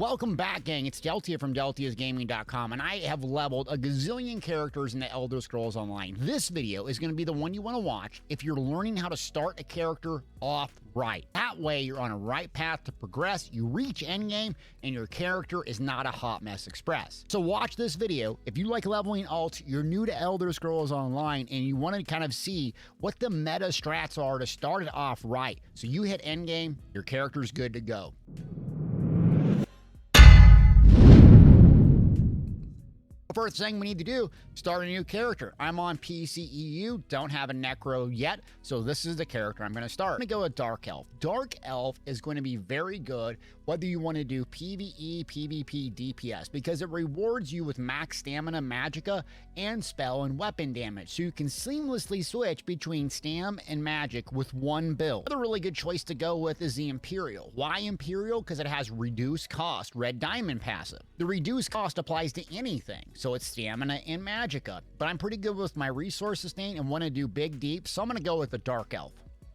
Welcome back, gang. It's Deltia from DeltiasGaming.com, and I have leveled a gazillion characters in the Elder Scrolls Online. This video is going to be the one you want to watch if you're learning how to start a character off right. That way, you're on a right path to progress, you reach endgame, and your character is not a hot mess express. So watch this video. If you like leveling alts, you're new to Elder Scrolls Online, and you want to kind of see what the meta strats are to start it off right. So you hit endgame, your character's good to go. First thing we need to do, start a new character. I'm on PCEU, don't have a Necro yet, so this is the character I'm going to start. I'm going to go with Dark Elf. Dark Elf is going to be very good whether you want to do PvE, PvP, DPS, because it rewards you with max stamina, magicka, and spell and weapon damage, so you can seamlessly switch between stam and magic with one build. Another really good choice to go with is the Imperial. Why Imperial? Because it has reduced cost, red diamond passive. The reduced cost applies to anything, so it's stamina and magicka, but I'm pretty good with my resource sustain and want to do big deep, so I'm going to go with the Dark Elf.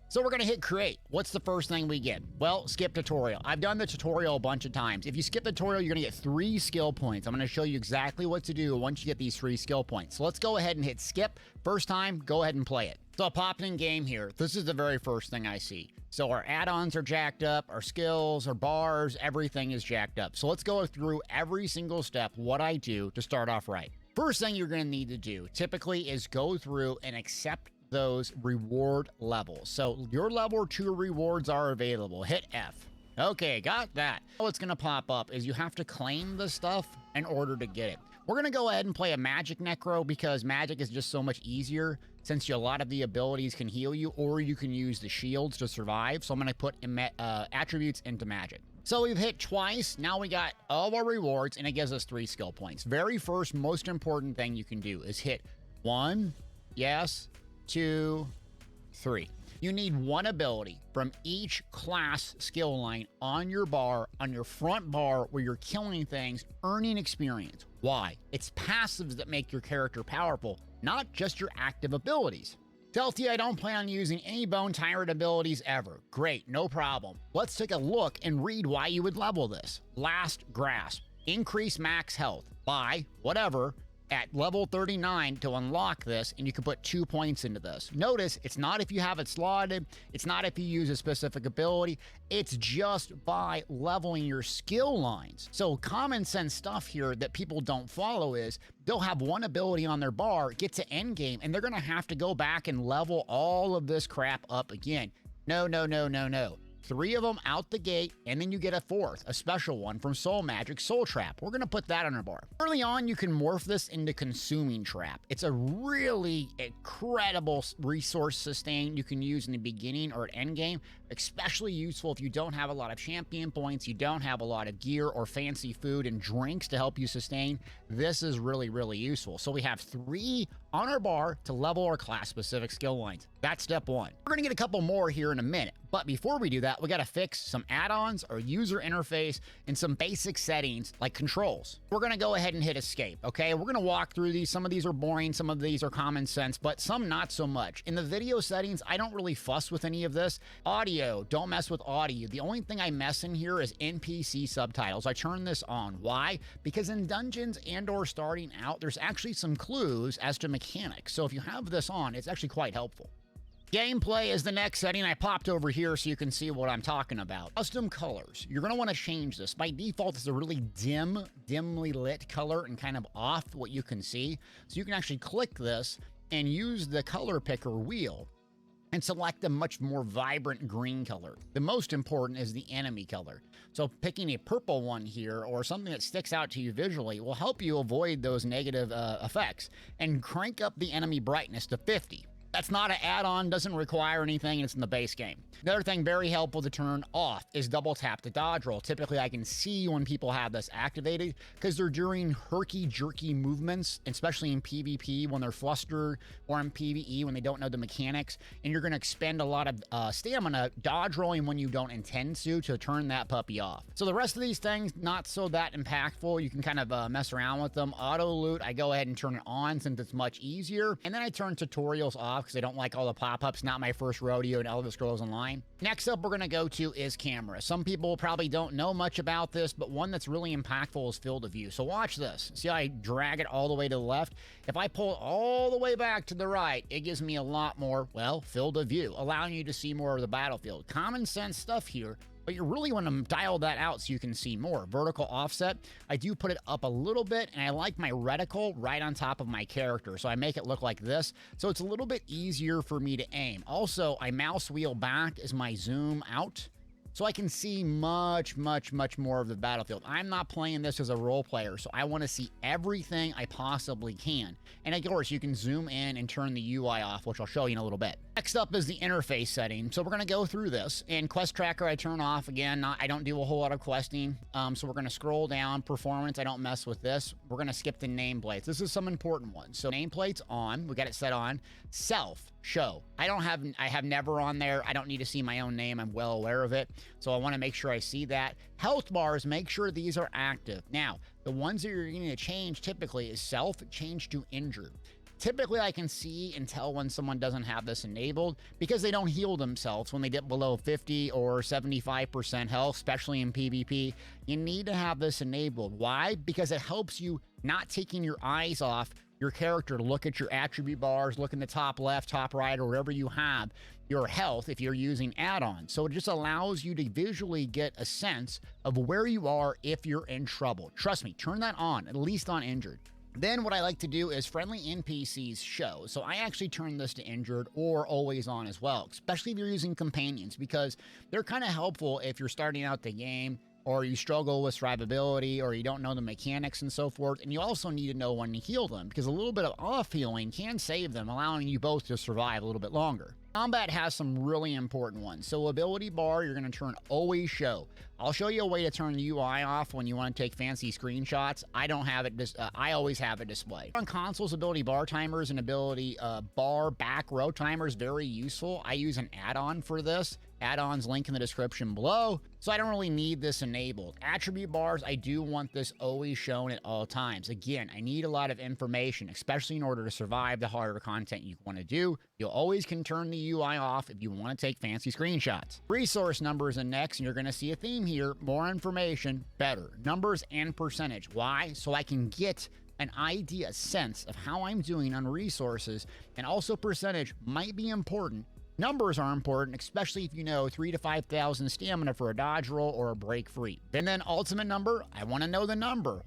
So we're going to hit create. What's the first thing we get? Well, skip tutorial. I've done the tutorial a bunch of times. If you skip the tutorial, you're going to get 3 skill points. I'm going to show you exactly what to do once you get these 3 skill points. So let's go ahead and hit skip. First time, go ahead and play it. So I popped in game here. This is the very first thing I see. So our add-ons are jacked up, our skills, our bars, everything is jacked up. So let's go through every single step, what I do to start off right. First thing you're going to need to do typically is go through and accept those reward levels. So your level 2 rewards are available. Hit F. Okay, got that. What's going to pop up is you have to claim the stuff in order to get it. We're going to go ahead and play a magic necro because magic is just so much easier since a lot of the abilities can heal you, or you can use the shields to survive. So I'm going to put attributes into magic. So we've hit twice. Now we got all of our rewards and it gives us 3 skill points. Very first, most important thing you can do is hit 1, yes, 2, 3. You need one ability from each class skill line on your bar, on your front bar where you're killing things, earning experience. Why? It's passives that make your character powerful, not just your active abilities. Delty, I don't plan on using any Bone Tyrant abilities ever. Great, no problem. Let's take a look and read why you would level this. Last Grasp. Increase max health by whatever at level 39 to unlock this, and you can put 2 points into this. Notice, it's not if you have it slotted, it's not if you use a specific ability, it's just by leveling your skill lines. So common sense stuff here that people don't follow is they'll have one ability on their bar, get to end game, and they're gonna have to go back and level all of this crap up again. No, no, no, no, no. 3 of them out the gate, and then you get a 4th, a special one from Soul Magic, Soul Trap. We're going to put that on our bar. Early on, you can morph this into Consuming Trap. It's a really incredible resource sustain you can use in the beginning or at endgame, especially useful if you don't have a lot of champion points, you don't have a lot of gear or fancy food and drinks to help you sustain. This is really, really useful. So we have 3 on our bar to level our class-specific skill lines. That's step 1. We're going to get a couple more here in a minute, but before we do that, we got to fix some add-ons or user interface and some basic settings like controls. We're going to go ahead and hit escape, okay? We're going to walk through these. Some of these are boring, some of these are common sense, but some not so much. In the video settings, I don't really fuss with any of this. Audio, don't mess with audio. The only thing I mess in here is NPC subtitles. I turn this on. Why? Because in dungeons and or starting out, there's actually some clues as to mechanics. So if you have this on, it's actually quite helpful. Gameplay is the next setting. I popped over here so you can see what I'm talking about. Custom colors. You're going to want to change this. By default, it's a really dimly lit color and kind of off what you can see. So you can actually click this and use the color picker wheel and select a much more vibrant green color. The most important is the enemy color. So picking a purple one here or something that sticks out to you visually will help you avoid those negative effects and crank up the enemy brightness to 50. That's not an add-on, doesn't require anything, and it's in the base game. Another thing very helpful to turn off is double tap to dodge roll. Typically, I can see when people have this activated because they're doing herky-jerky movements, especially in PvP when they're flustered, or in PvE when they don't know the mechanics, and you're going to expend a lot of stamina dodge rolling when you don't intend to turn that puppy off. So the rest of these things, not so that impactful. You can kind of mess around with them. Auto loot, I go ahead and turn it on since it's much easier, and then I turn tutorials off because I don't like all the pop-ups. Not my first rodeo in Elder Scrolls Online. Next up, we're going to go to is camera. Some people probably don't know much about this, but one that's really impactful is field of view. So watch this. See how I drag it all the way to the left? If I pull it all the way back to the right, it gives me a lot more, well, field of view, allowing you to see more of the battlefield. Common sense stuff here, but you really want to dial that out so you can see more. Vertical offset, I do put it up a little bit, and I like my reticle right on top of my character, so I make it look like this, so it's a little bit easier for me to aim. Also, I mouse wheel back as my zoom out, so I can see much, much, much more of the battlefield. I'm not playing this as a role player, so I want to see everything I possibly can. And of course, you can zoom in and turn the UI off, which I'll show you in a little bit. Next up is the interface setting. So we're going to go through this. And quest tracker, I turn off. Again, I don't do a whole lot of questing. So we're going to scroll down. Performance, I don't mess with this. We're going to skip the nameplates. This is some important ones. So nameplates on. We got it set on. Self, show. I have never on there. I don't need to see my own name. I'm well aware of it. So I want to make sure I see that. Health bars, make sure these are active. Now, the ones that you're going to change typically is self, change to injured. Typically, I can see and tell when someone doesn't have this enabled because they don't heal themselves when they dip below 50 or 75% health, especially in PvP. You need to have this enabled. Why? Because it helps you not taking your eyes off your character to look at your attribute bars, look in the top left, top right, or wherever you have your health if you're using add-ons. So it just allows you to visually get a sense of where you are if you're in trouble. Trust me, turn that on, at least on injured. Then what I like to do is friendly NPCs show. So I actually turn this to injured or always on as well, especially if you're using companions, because they're kind of helpful if you're starting out the game or you struggle with survivability, or you don't know the mechanics and so forth. And you also need to know when to heal them, because a little bit of off healing can save them, allowing you both to survive a little bit longer. Combat has some really important ones. So ability bar, you're going to turn always show. I'll show you a way to turn the UI off when you want to take fancy screenshots. I don't have it. I always have it displayed. On consoles, ability bar timers and ability bar back row timers, very useful. I use an add-on for this. Add-ons link in the description below, so I don't really need this enabled. Attribute bars, I do want this always shown at all times. Again, I need a lot of information, especially in order to survive the harder content you want to do. You always can turn the UI off if you want to take fancy screenshots. Resource numbers and next, and you're going to see a theme here. More information, better. Numbers and percentage. Why? So I can get an idea, a sense of how I'm doing on resources, and also percentage might be important. Numbers are important, especially if you know 3,000 to 5,000 stamina for a dodge roll or a break free. And then ultimate number, I want to know the number.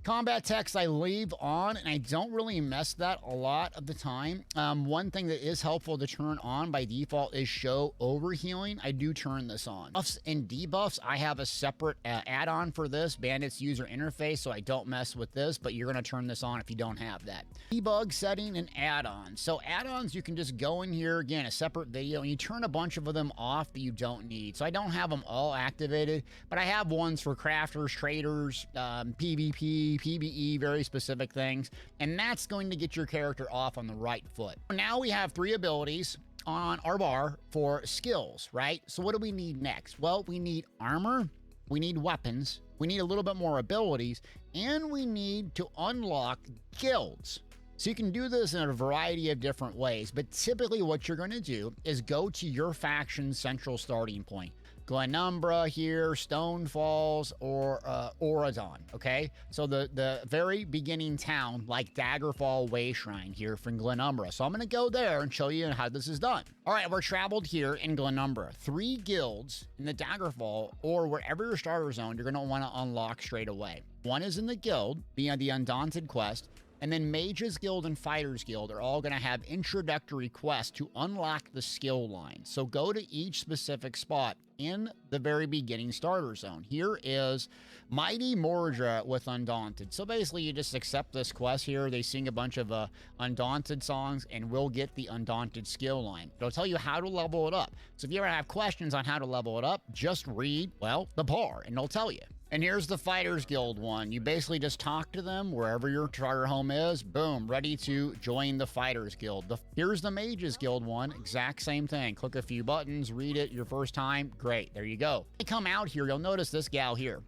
Combat text I leave on, and I don't really mess that a lot of the time. One thing that is helpful to turn on by default is show overhealing. I do turn this on. Buffs and debuffs, I have a separate add-on for this, Bandit's user interface, so I don't mess with this, but you're going to turn this on if you don't have that. Debug setting and add-ons. So add-ons, you can just go in here, again, a separate video, and you turn a bunch of them off that you don't need. So I don't have them all activated, but I have ones for crafters, traders, PvP, PvE, very specific things, and that's going to get your character off on the right foot. Now we have 3 abilities on our bar for skills, right? So what do we need next? Well, we need armor, we need weapons, we need a little bit more abilities, and we need to unlock guilds. So you can do this in a variety of different ways, but typically what you're going to do is go to your faction's central starting point. Glenumbra here, Stone Falls, or Oradon, okay? So the very beginning town, like Daggerfall Wayshrine here from Glenumbra. So I'm going to go there and show you how this is done. All right, we're traveled here in Glenumbra. 3 guilds in the Daggerfall, or wherever your starter zone, you're going to want to unlock straight away. One is in the guild, via the Undaunted quest, and then Mages Guild and Fighters Guild are all going to have introductory quests to unlock the skill line. So go to each specific spot in the very beginning starter zone. Here is Mighty Mordra with Undaunted. So basically you just accept this quest here. They sing a bunch of Undaunted songs, and we'll get the Undaunted skill line. It'll tell you how to level it up. So if you ever have questions on how to level it up, just read, well, the bar, and it'll tell you. And here's the Fighters Guild one. You basically just talk to them wherever your charter home is. Boom, ready to join the Fighters Guild. Here's the Mages Guild one. Exact same thing. Click a few buttons, read it your first time. Great, there you go. When you come out here, you'll notice this gal here.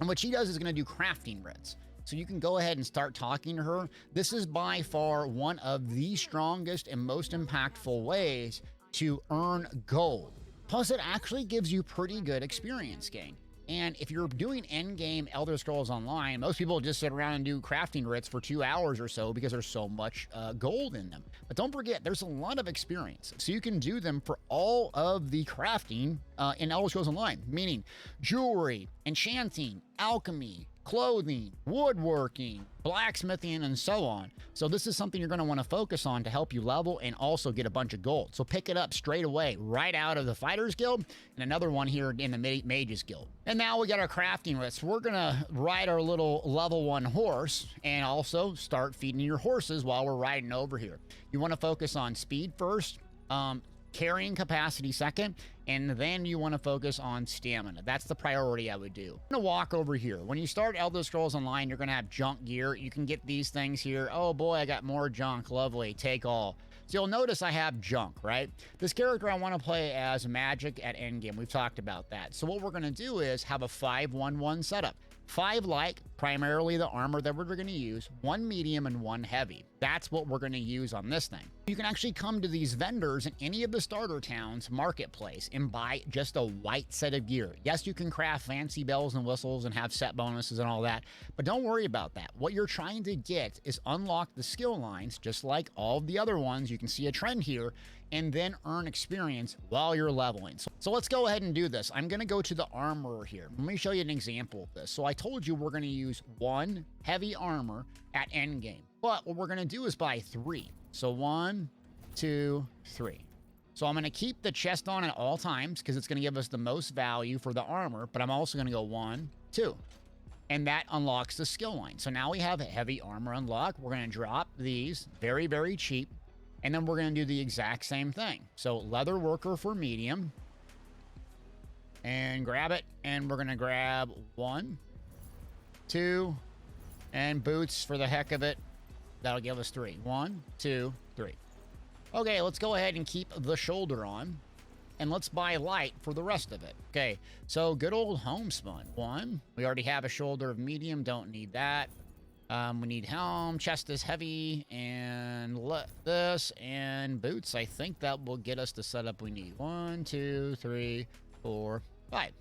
And what she does is going to do crafting writs. So you can go ahead and start talking to her. This is by far one of the strongest and most impactful ways to earn gold. Plus, it actually gives you pretty good experience gain. And if you're doing endgame Elder Scrolls Online, most people just sit around and do crafting writs for 2 hours or so because there's so much gold in them. But don't forget, there's a lot of experience. So you can do them for all of the crafting in Elder Scrolls Online, meaning jewelry, enchanting, alchemy, clothing, woodworking, blacksmithing, and so on. So this is something you're going to want to focus on to help you level and also get a bunch of gold. So pick it up straight away, right out of the Fighters Guild, and another one here in the Mages Guild. And now we got our crafting list. We're going to ride our little level 1 horse and also start feeding your horses while we're riding over here. You want to focus on speed first, carrying capacity second, and then you want to focus on stamina. That's the priority I would do. I'm gonna walk over here. When you start Elder Scrolls Online, you're gonna have junk gear. You can get these things here. Oh boy, I got more junk. Lovely, take all. So you'll notice I have junk, right? This character I want to play as magic at endgame. We've talked about that. So what we're gonna do is have a 5-1-1 setup. 5 light, primarily the armor that we're going to use, 1 medium and 1 heavy. That's what we're going to use on this thing. You can actually come to these vendors in any of the starter towns marketplace and buy just a white set of gear. Yes, you can craft fancy bells and whistles and have set bonuses and all that, but don't worry about that. What you're trying to get is unlock the skill lines, just like all of the other ones. You can see a trend here, and then earn experience while you're leveling. So let's go ahead and do this. I'm gonna go to the armorer here. Let me show you an example of this. So I told you we're gonna use 1 heavy armor at endgame, but what we're gonna do is buy 3. So 1, 2, 3. So I'm gonna keep the chest on at all times because it's gonna give us the most value for the armor, but I'm also gonna go 1, 2. And that unlocks the skill line. So now we have a heavy armor unlocked. We're gonna drop these very, very cheap. And then we're going to do the exact same thing. So leather worker for medium. And grab it. And we're going to grab 1, 2, and boots for the heck of it. That'll give us 3. 1, 2, 3. Okay, let's go ahead and keep the shoulder on. And let's buy light for the rest of it. Okay, so good old homespun. 1. We already have a shoulder of medium. Don't need that. We need helm, chest is heavy, and this, and boots. I think that will get us the setup we need. 1, 2, 3, 4, 5.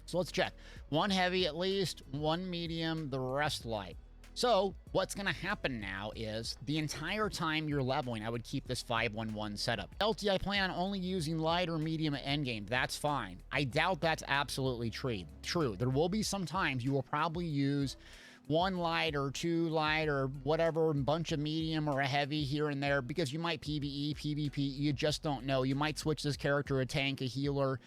So let's check. 1 heavy at least, 1 medium, the rest light. So what's going to happen now is the entire time you're leveling, I would keep this 5-1-1 setup. LT, I plan on only using light or medium at endgame. That's fine. I doubt that's absolutely true. There will be some times you will probably use 1 light or 2 light or whatever, a bunch of medium or a heavy here and there, because you might PvE, PvP, you just don't know. You might switch this character, a tank, a healer,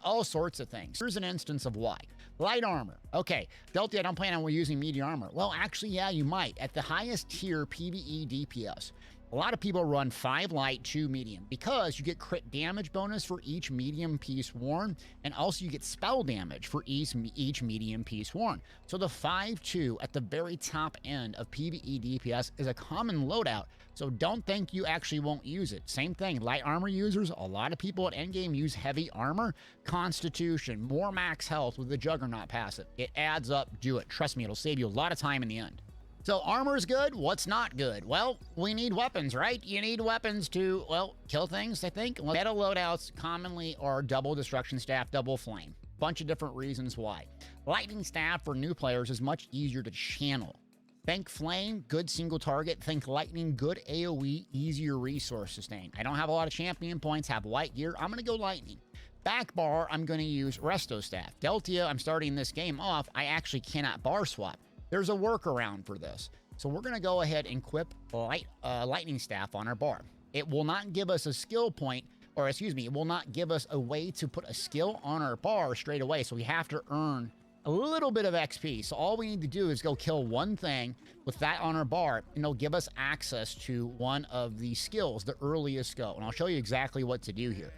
all sorts of things. Here's an instance of why. Light armor. Okay, Delta, I don't plan on using medium armor. Well, actually, yeah, you might. At the highest tier PvE DPS, a lot of people run 5 light, 2 medium, because you get crit damage bonus for each medium piece worn, and also you get spell damage for each medium piece worn. So the 5-2 at the very top end of PvE DPS is a common loadout, so don't think you actually won't use it. Same thing, light armor users, a lot of people at endgame use heavy armor, constitution, more max health with the Juggernaut passive. It adds up, do it. Trust me, it'll save you a lot of time in the end. So armor's good. What's not good? Well, we need weapons, right? You need weapons to, well, kill things, I think. Meta loadouts commonly are double destruction staff, double flame. Bunch of different reasons why. Lightning staff for new players is much easier to channel. Think flame, good single target. Think lightning, good AoE, easier resource sustain. I don't have a lot of champion points, have white gear. I'm going to go lightning. Back bar, I'm going to use resto staff. Deltia, I'm starting this game off. I actually cannot bar swap. There's a workaround for this. So we're going to go ahead and equip lightning staff on our bar. It will not give us a skill point, or excuse me, it will not give us a way to put a skill on our bar straight away. So we have to earn a little bit of XP. So all we need to do is go kill 1 thing with that on our bar, and it'll give us access to one of the skills, the earliest skill. And I'll show you exactly what to do here.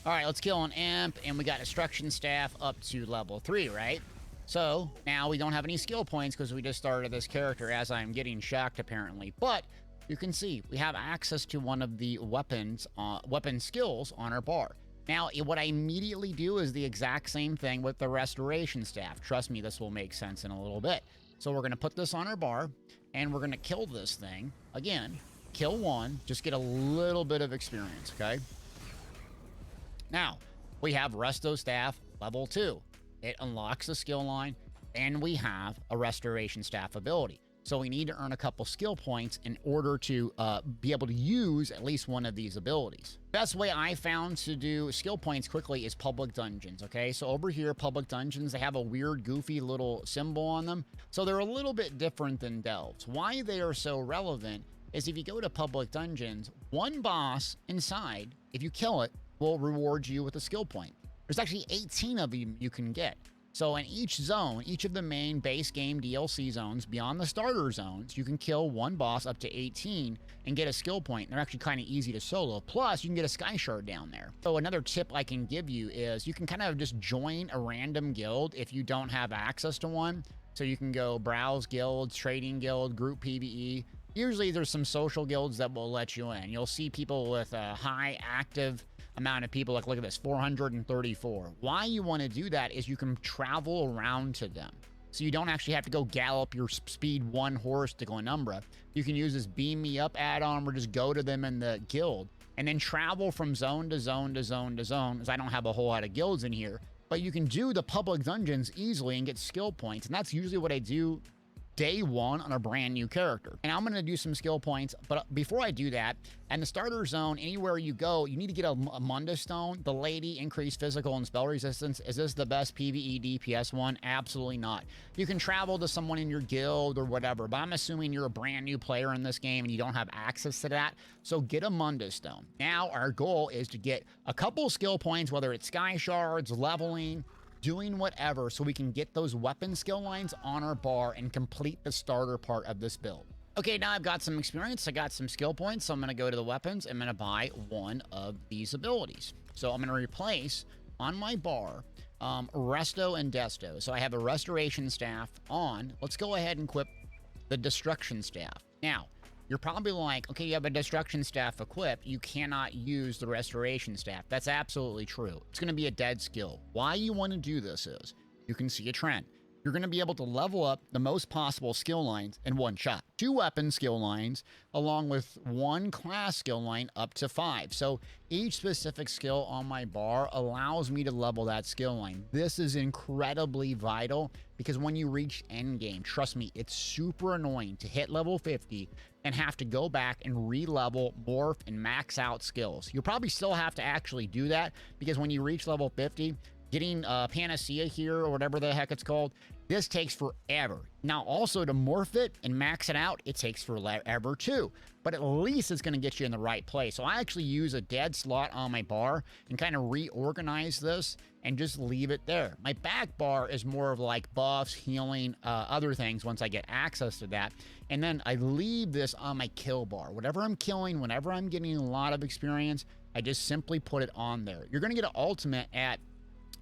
All right, let's kill an imp, and we got destruction staff up to level 3, right? So now we don't have any skill points because we just started this character as I'm getting shocked apparently. But you can see we have access to one of the weapon skills on our bar. Now, what I immediately do is the exact same thing with the restoration staff. Trust me, this will make sense in a little bit. So we're going to put this on our bar, and we're going to kill this thing. Again, kill one, just get a little bit of experience, okay? Now, we have Resto Staff level 2. It unlocks the skill line, and we have a Restoration Staff ability. So we need to earn a couple skill points in order to be able to use at least one of these abilities. Best way I found to do skill points quickly is public dungeons, okay? So over here, public dungeons, they have a weird, goofy little symbol on them. So they're a little bit different than delves. Why they are so relevant is if you go to public dungeons, one boss inside, if you kill it, will reward you with a skill point. There's actually 18 of them you can get. So in each zone, each of the main base game DLC zones beyond the starter zones, you can kill one boss up to 18 and get a skill point. They're actually kind of easy to solo. Plus, you can get a sky shard down there. So another tip I can give you is you can kind of just join a random guild if you don't have access to one. So you can go browse guilds, trading guild, group PvE. Usually there's some social guilds that will let you in. You'll see people with a high active amount of people. Like, look at this, 434. Why you want to do that is you can travel around to them. So you don't actually have to go gallop your speed 1 horse to Glenumbra. You can use this Beam Me Up add-on or just go to them in the guild and then travel from zone to zone to zone to zone, because I don't have a whole lot of guilds in here. But you can do the public dungeons easily and get skill points. And that's usually what I do day one on a brand new character. And I'm going to do some skill points, but before I do that, in the starter zone, anywhere you go, you need to get a Mundus Stone. The Lady, increased physical and spell resistance. Is this the best PvE DPS one? Absolutely not. You can travel to someone in your guild or whatever, but I'm assuming you're a brand new player in this game and you don't have access to that. So get a Mundus Stone. Now our goal is to get a couple skill points, whether it's sky shards, leveling, doing whatever, so we can get those weapon skill lines on our bar and complete the starter part of this build. Okay, now I've got some experience, I got some skill points, so I'm gonna go to the weapons, I'm gonna buy one of these abilities. So I'm gonna replace on my bar, Resto and Desto. So I have a Restoration Staff on. Let's go ahead and equip the Destruction Staff. Now, you're probably like, okay, you have a Destruction Staff equipped, you cannot use the Restoration Staff. That's absolutely true. It's gonna be a dead skill. Why you wanna do this is, you can see a trend. You're gonna be able to level up the most possible skill lines in one shot. 2 weapon skill lines, along with 1 class skill line up to 5. So each specific skill on my bar allows me to level that skill line. This is incredibly vital because when you reach endgame, trust me, it's super annoying to hit level 50 and have to go back and re-level, morph, and max out skills. You'll probably still have to actually do that because when you reach level 50, getting Panacea here or whatever the heck it's called, this takes forever. Now also to morph it and max it out, it takes forever too. But at least it's gonna get you in the right place. So I actually use a dead slot on my bar and kind of reorganize this and just leave it there. My back bar is more of like buffs, healing, other things once I get access to that. And then I leave this on my kill bar. Whatever I'm killing, whenever I'm getting a lot of experience, I just simply put it on there. You're gonna get an ultimate at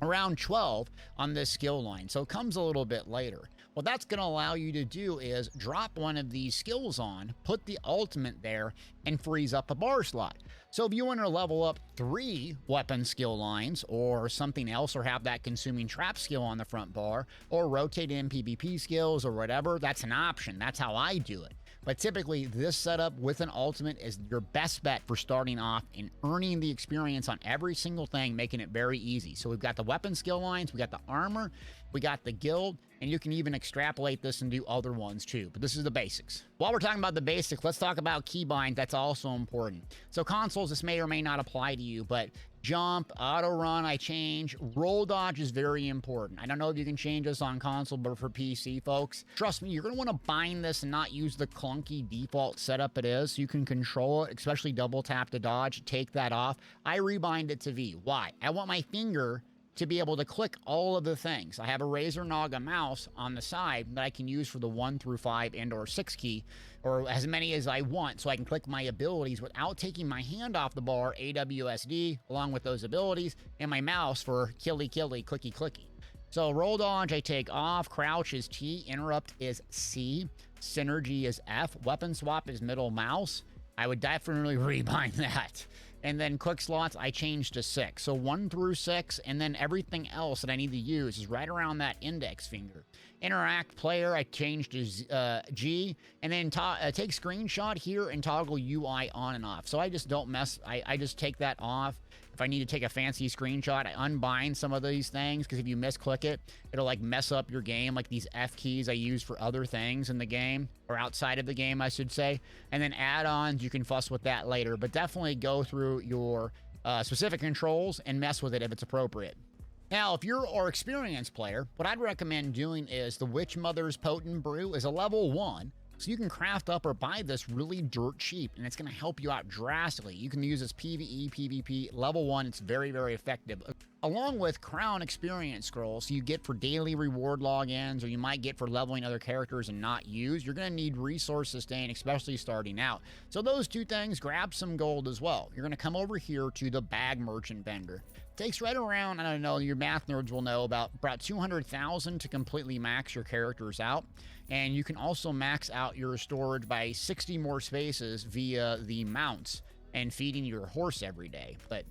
around 12 on this skill line, so it comes a little bit later. What that's going to allow you to do is drop one of these skills on, put the ultimate there, and freeze up a bar slot. So if you want to level up 3 weapon skill lines or something else, or have that consuming trap skill on the front bar, or rotate in PvP skills or whatever, that's an option. That's how I do it. But typically, this setup with an ultimate is your best bet for starting off and earning the experience on every single thing, making it very easy. So we've got the weapon skill lines, we got the armor, we got the guild, and you can even extrapolate this and do other ones too. But this is the basics. While we're talking about the basics, let's talk about keybinds. That's also important. So consoles, this may or may not apply to you, but jump, auto run, I change. Roll dodge is very important. I don't know if you can change this on console, but for PC folks, trust me, you're gonna wanna bind this and not use the clunky default setup it is. So you can control it, especially double tap to dodge, take that off. I rebind it to V. Why? I want my finger to be able to click all of the things. I have a Razer Naga mouse on the side that I can use for the 1 through 5 and or 6 key, or as many as I want, so I can click my abilities without taking my hand off the bar, AWSD, along with those abilities, and my mouse for killy, clicky, clicky. So roll dodge, I take off, crouch is T, interrupt is C, synergy is F, weapon swap is middle mouse. I would definitely rebind that. And then quick slots, I changed to 6. So 1 through 6, and then everything else that I need to use is right around that index finger. Interact player, I changed to G, and then take screenshot here and toggle UI on and off. So I just don't mess, I just take that off. If I need to take a fancy screenshot, I unbind some of these things, because if you misclick it, it'll like mess up your game, like these F keys I use for other things in the game, or outside of the game, I should say. And then add-ons, you can fuss with that later, but definitely go through your specific controls and mess with it if it's appropriate. Now, if you're our experienced player, what I'd recommend doing is the Witch Mother's Potent Brew is a level 1. So you can craft up or buy this really dirt cheap, and it's going to help you out drastically. You can use this PvE, PvP, level 1. It's very, very effective. Along with Crown Experience Scrolls you get for daily reward logins, or you might get for leveling other characters and not use. You're going to need resource sustain, especially starting out. So those two things, grab some gold as well. You're going to come over here to the Bag Merchant Vendor. Takes right around, I don't know, your math nerds will know, about 200,000 to completely max your characters out. And you can also max out your storage by 60 more spaces via the mounts and feeding your horse every day. But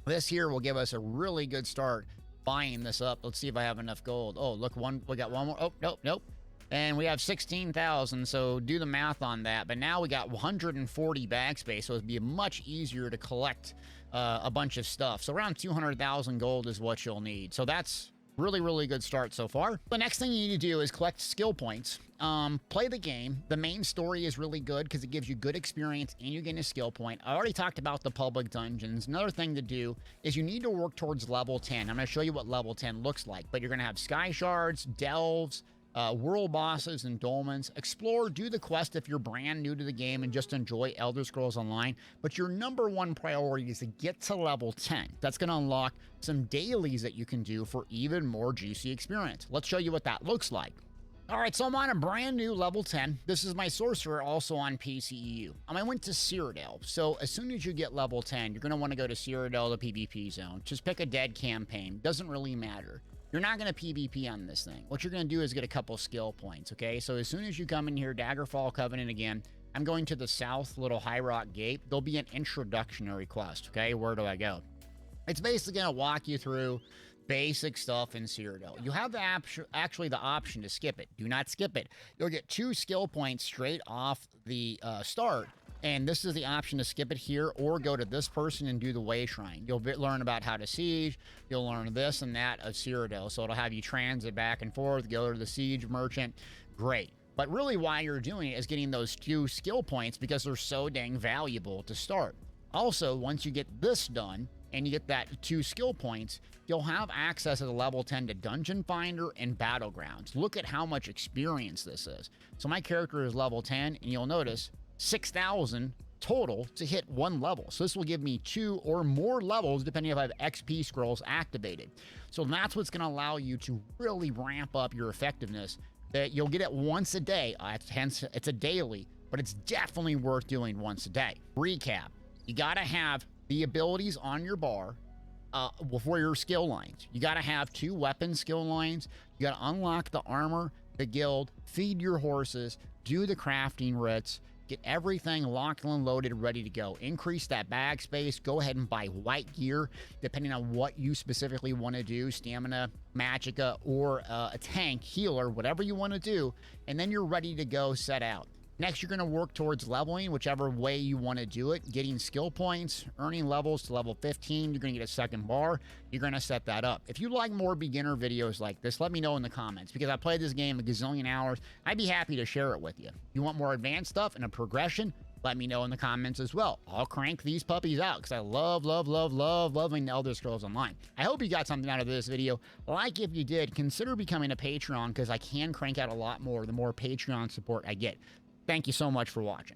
this here will give us a really good start buying this up. Let's see if I have enough gold. Oh, look, we got one more. Oh, nope. And we have 16,000, so do the math on that. But now we got 140 bag space, so it'd be much easier to collect a bunch of stuff. So around 200,000 gold is what you'll need. So that's really, really good start so far. The next thing you need to do is collect skill points. Play the game. The main story is really good because it gives you good experience and you're getting a skill point. I already talked about the public dungeons. Another thing to do is you need to work towards level 10. I'm going to show you what level 10 looks like, but you're going to have sky shards, delves, world bosses and dolmens. Explore, do the quest if you're brand new to the game and just enjoy Elder Scrolls Online. But your number one priority is to get to level 10. That's going to unlock some dailies that you can do for even more juicy experience. Let's show you what that looks like. All right, so I'm on a brand new level 10. This is my sorcerer, also on PCEU. I went to Cyrodiil. So as soon as you get level 10, you're going to want to go to Cyrodiil, the PvP zone. Just pick a dead campaign. Doesn't really matter. You're not going to PvP on this thing. What you're going to do is get a couple skill points, okay? So as soon as you come in here, Daggerfall Covenant again, I'm going to the south little High Rock Gate. There'll be an introductory quest, okay? Where do I go? It's basically going to walk you through basic stuff in Cyrodiil. You have actually the option to skip it. Do not skip it. You'll get 2 skill points straight off the start. And this is the option to skip it here or go to this person and do the Way Shrine. You'll learn about how to siege. You'll learn this and that of Cyrodiil. So it'll have you transit back and forth, go to the siege merchant. Great. But really why you're doing it is getting those 2 skill points because they're so dang valuable to start. Also, once you get this done and you get that 2 skill points, you'll have access at the level 10 to Dungeon Finder and Battlegrounds. Look at how much experience this is. So my character is level 10 and you'll notice 6,000 total to hit 1 level. So this will give me 2 or more levels depending if I have XP scrolls activated. So that's what's going to allow you to really ramp up your effectiveness. That you'll get it once a day. Hence, it's a daily, but it's definitely worth doing once a day. Recap. You got to have the abilities on your bar for your skill lines. You got to have 2 weapon skill lines. You got to unlock the armor, the guild, feed your horses, do the crafting writs, get everything locked and loaded, ready to go. Increase that bag space. Go ahead and buy white gear, depending on what you specifically want to do. Stamina, magicka, or a tank, healer, whatever you want to do. And then you're ready to go, set out. Next, you're going to work towards leveling, whichever way you want to do it. Getting skill points, earning levels to level 15. You're going to get a second bar. You're going to set that up. If you like more beginner videos like this, let me know in the comments, because I played this game a gazillion hours. I'd be happy to share it with you. If you want more advanced stuff and a progression, let me know in the comments as well. I'll crank these puppies out because I loving Elder Scrolls Online. I hope you got something out of this video. Like if you did, consider becoming a Patreon because I can crank out a lot more the more Patreon support I get. Thank you so much for watching.